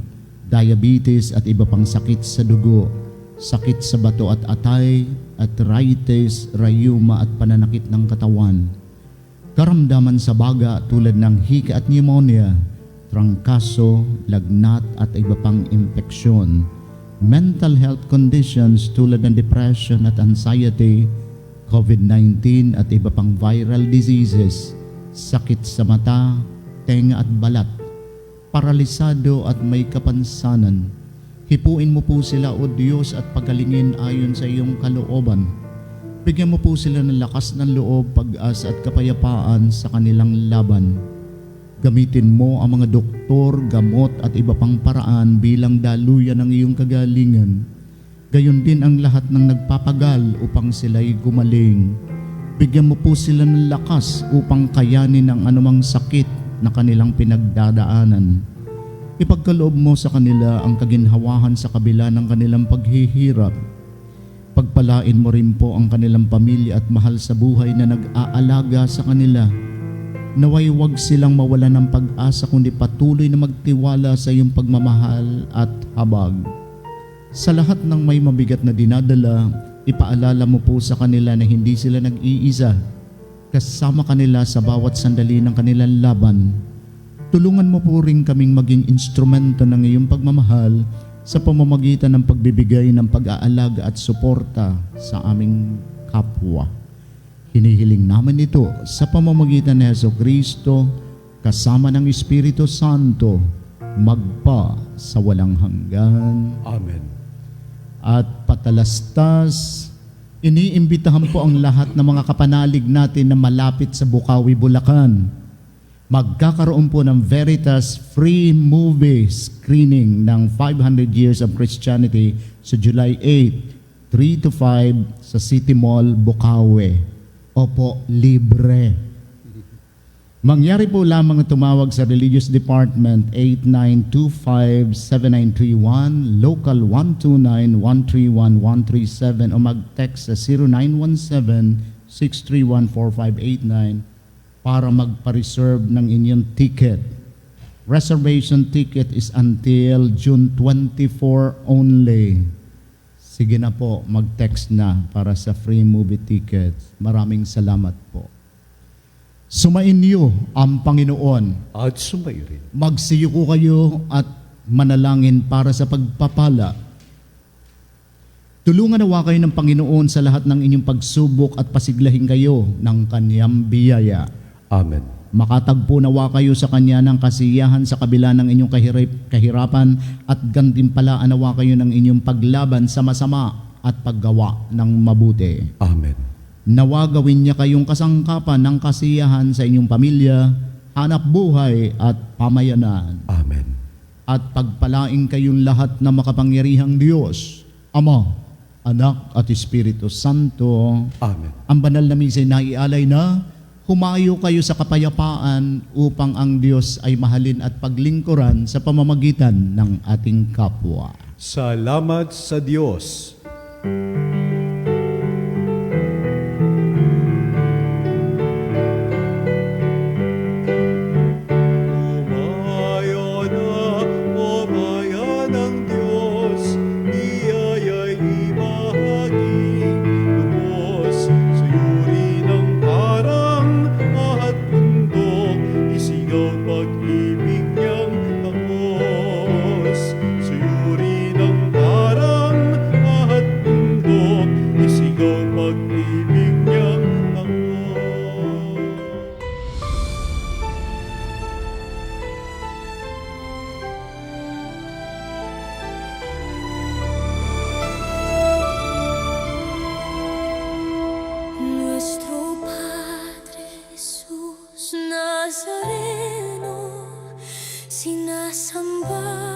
diabetes at iba pang sakit sa dugo, sakit sa bato at atay, arthritis, rayuma at pananakit ng katawan, karamdaman sa baga tulad ng hika at pneumonia, trangkaso, lagnat at iba pang impeksyon, mental health conditions tulad ng depression at anxiety, COVID-19 at iba pang viral diseases, sakit sa mata, tenga at balat, paralisado at may kapansanan. Hipuin mo po sila, O Diyos, at pagalingin ayon sa iyong kalooban. Bigyan mo po sila ng lakas ng loob, pag-asa at kapayapaan sa kanilang laban. Gamitin mo ang mga doktor, gamot at iba pang paraan bilang daluyan ng iyong kagalingan. Gayon din ang lahat ng nagpapagal upang sila'y gumaling. Bigyan mo po sila ng lakas upang kayanin ang anumang sakit na kanilang pinagdadaanan. Ipagkaloob mo sa kanila ang kaginhawahan sa kabila ng kanilang paghihirap. Pagpalain mo rin po ang kanilang pamilya at mahal sa buhay na nag-aalaga sa kanila. Naway huwag silang mawalan ng pag-asa kundi patuloy na magtiwala sa iyong pagmamahal at habag. Sa lahat ng may mabigat na dinadala, ipaalala mo po sa kanila na hindi sila nag-iisa. Kasama kanila sa bawat sandali ng kanilang laban. Tulungan mo po rin kaming maging instrumento ng iyong pagmamahal sa pamamagitan ng pagbibigay ng pag-aalaga at suporta sa aming kapwa. Hinihiling namin ito sa pamamagitan ni Jesucristo kasama ng Espiritu Santo magpa sa walang hanggan. Amen. At patalastas, iniimbitahan po ang lahat ng mga kapanalig natin na malapit sa Bukawi, Bulacan. Magkakaroon po ng Veritas free movie screening ng 500 Years of Christianity sa July 8, 3 to 5 sa City Mall, Bukawi. Opo, libre. Mangyari po lamang na tumawag sa Religious Department 8925-7931, Local 129-131-137 o mag-text sa 0917-631-4589 para magpa-reserve ng inyong ticket. Reservation ticket is until June 24 only. Sige na po, mag-text na para sa free movie tickets. Maraming salamat po. Sumainyo ang Panginoon. At sumayo rin. Magsiyuko kayo at manalangin para sa pagpapala. Tulungan nawa kayo ng Panginoon sa lahat ng inyong pagsubok at pasiglahin kayo ng Kanyang biyaya. Amen. Makatagpo nawa kayo sa Kanya ng kasiyahan sa kabila ng inyong kahirapan at gantimpalaan nawa kayo ng inyong paglaban sa masama at paggawa ng mabuti. Amen. Nawa gawin niya kayong kasangkapan ng kasiyahan sa inyong pamilya, hanap buhay at pamayanan. Amen. At pagpalaing kayong lahat na makapangyarihang Diyos, Ama, Anak at Espiritu Santo. Amen. Ang banal na misa na ialay na, humayo kayo sa kapayapaan upang ang Diyos ay mahalin at paglingkuran sa pamamagitan ng ating kapwa. Salamat sa Diyos. Umayo na, o bayan ng Diyos, biyaya'y ibahagi, lubos, suyuri ng parang at bundok, isigaw pag-ibig niyang takos. Suyuri ng parang at bundok, isigaw pag-ibig niyang takos. Nuestro Padre Jesús Nazareno, sinasamba